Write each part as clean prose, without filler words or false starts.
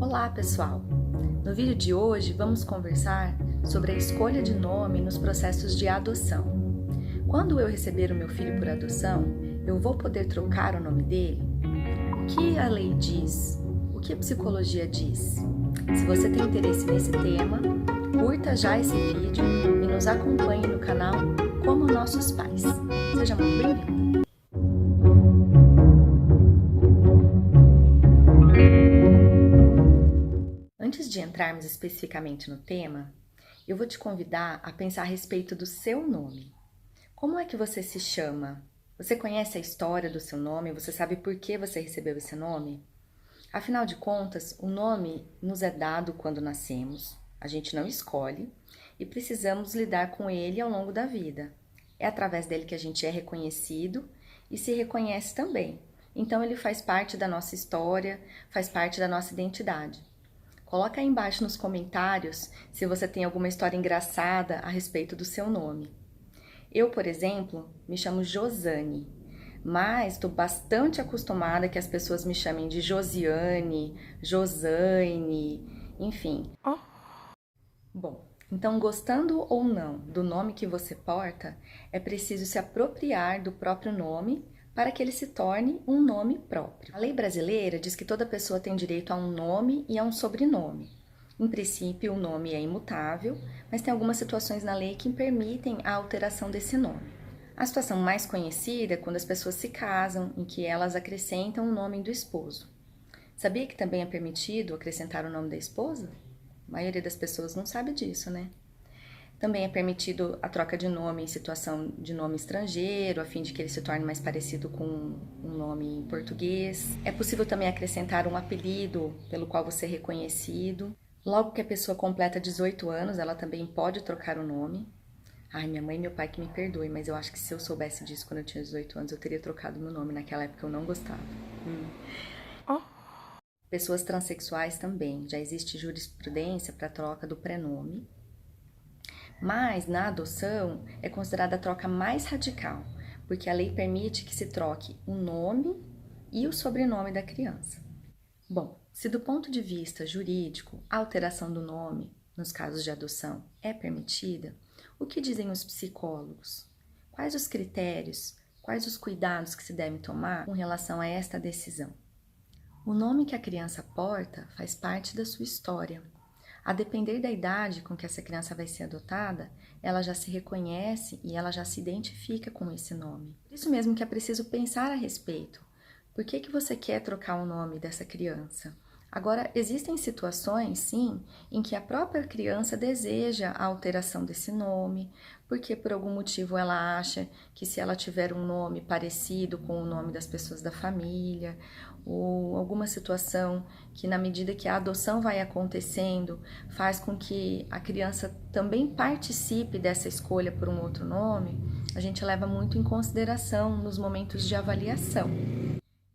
Olá, pessoal! No vídeo de hoje vamos conversar sobre a escolha de nome nos processos de adoção. Quando eu receber o meu filho por adoção, eu vou poder trocar o nome dele? O que a lei diz? O que a psicologia diz? Se você tem interesse nesse tema, curta já esse vídeo e nos acompanhe no canal Como Nossos Pais. Seja muito bem-vindo! Antes de entrarmos especificamente no tema, eu vou te convidar a pensar a respeito do seu nome. Como é que você se chama? Você conhece a história do seu nome? Você sabe por que você recebeu esse nome? Afinal de contas, o nome nos é dado quando nascemos, a gente não escolhe e precisamos lidar com ele ao longo da vida. É através dele que a gente é reconhecido e se reconhece também. Então ele faz parte da nossa história, faz parte da nossa identidade. Coloca aí embaixo nos comentários se você tem alguma história engraçada a respeito do seu nome. Eu, por exemplo, me chamo Josane, mas estou bastante acostumada que as pessoas me chamem de Josiane, Josane, enfim. Bom, então gostando ou não do nome que você porta, é preciso se apropriar do próprio nome para que ele se torne um nome próprio. A lei brasileira diz que toda pessoa tem direito a um nome e a um sobrenome. Em princípio, o nome é imutável, mas tem algumas situações na lei que permitem a alteração desse nome. A situação mais conhecida é quando as pessoas se casam, em que elas acrescentam o nome do esposo. Sabia que também é permitido acrescentar o nome da esposa? A maioria das pessoas não sabe disso, né? Também é permitido a troca de nome em situação de nome estrangeiro, a fim de que ele se torne mais parecido com um nome em português. É possível também acrescentar um apelido pelo qual você é reconhecido. Logo que a pessoa completa 18 anos, ela também pode trocar o nome. Ai, minha mãe e meu pai que me perdoem, mas eu acho que se eu soubesse disso quando eu tinha 18 anos, eu teria trocado meu nome. Naquela época eu não gostava. Pessoas transexuais também. Já existe jurisprudência para a troca do prenome. Mas na adoção é considerada a troca mais radical, porque a lei permite que se troque o nome e o sobrenome da criança. Bom, se do ponto de vista jurídico a alteração do nome, nos casos de adoção, é permitida, o que dizem os psicólogos? Quais os critérios, quais os cuidados que se devem tomar com relação a esta decisão? O nome que a criança porta faz parte da sua história. A depender da idade com que essa criança vai ser adotada, ela já se reconhece e ela já se identifica com esse nome. Por isso mesmo que é preciso pensar a respeito. Por que você quer trocar o nome dessa criança? Agora, existem situações, sim, em que a própria criança deseja a alteração desse nome, porque por algum motivo ela acha que se ela tiver um nome parecido com o nome das pessoas da família, ou alguma situação que na medida que a adoção vai acontecendo, faz com que a criança também participe dessa escolha por um outro nome, a gente leva muito em consideração nos momentos de avaliação.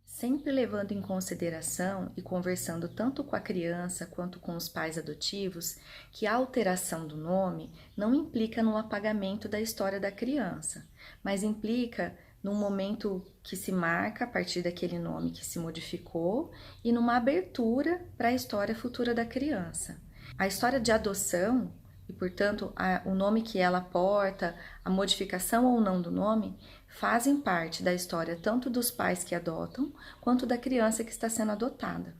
Sempre levando em consideração e conversando tanto com a criança quanto com os pais adotivos que a alteração do nome não implica no apagamento da história da criança, mas implica num momento que se marca a partir daquele nome que se modificou e numa abertura para a história futura da criança. A história de adoção e, portanto, o nome que ela porta, a modificação ou não do nome, fazem parte da história tanto dos pais que adotam, quanto da criança que está sendo adotada.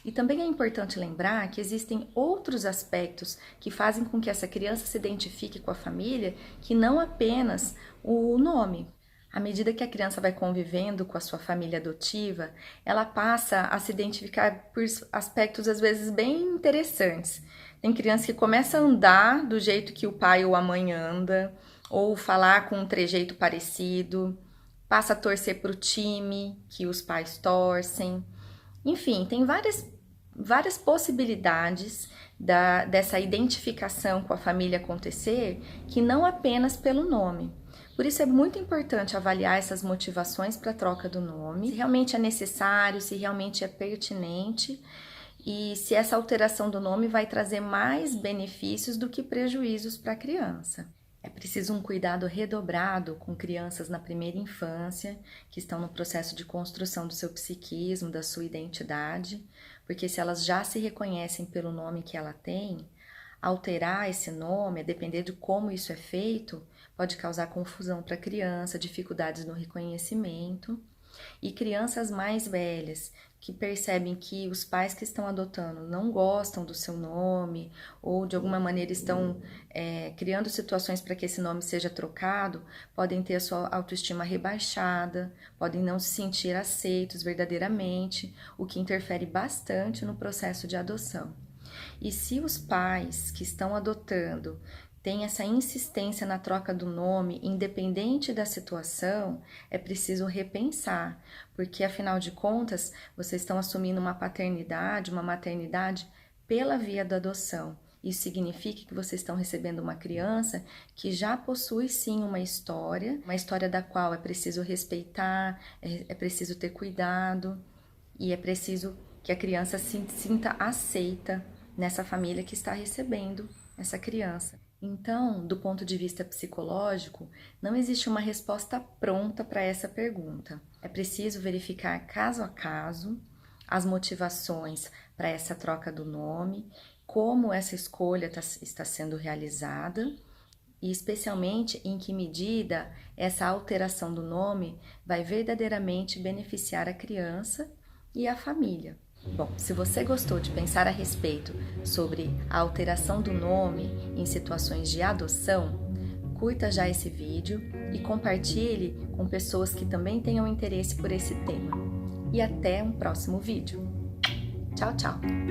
E também é importante lembrar que existem outros aspectos que fazem com que essa criança se identifique com a família, que não apenas o nome. À medida que a criança vai convivendo com a sua família adotiva, ela passa a se identificar por aspectos às vezes bem interessantes. Tem criança que começa a andar do jeito que o pai ou a mãe anda, ou falar com um trejeito parecido, passa a torcer para o time que os pais torcem. Enfim, tem várias possibilidades dessa identificação com a família acontecer, que não apenas pelo nome. Por isso é muito importante avaliar essas motivações para a troca do nome, se realmente é necessário, se realmente é pertinente e se essa alteração do nome vai trazer mais benefícios do que prejuízos para a criança. É preciso um cuidado redobrado com crianças na primeira infância, que estão no processo de construção do seu psiquismo, da sua identidade, porque se elas já se reconhecem pelo nome que ela tem, alterar esse nome, a depender de como isso é feito, pode causar confusão para a criança, dificuldades no reconhecimento. E crianças mais velhas que percebem que os pais que estão adotando não gostam do seu nome ou de alguma maneira estão criando situações para que esse nome seja trocado, podem ter a sua autoestima rebaixada, podem não se sentir aceitos verdadeiramente, o que interfere bastante no processo de adoção. E se os pais que estão adotando têm essa insistência na troca do nome, independente da situação, é preciso repensar, porque afinal de contas, vocês estão assumindo uma paternidade, uma maternidade pela via da adoção. Isso significa que vocês estão recebendo uma criança que já possui sim uma história da qual é preciso respeitar, é preciso ter cuidado e é preciso que a criança se sinta aceita nessa família que está recebendo essa criança. Então, do ponto de vista psicológico, não existe uma resposta pronta para essa pergunta. É preciso verificar caso a caso as motivações para essa troca do nome, como essa escolha está sendo realizada e especialmente em que medida essa alteração do nome vai verdadeiramente beneficiar a criança e a família. Bom, se você gostou de pensar a respeito sobre a alteração do nome em situações de adoção, curta já esse vídeo e compartilhe com pessoas que também tenham interesse por esse tema. E até um próximo vídeo. Tchau, tchau!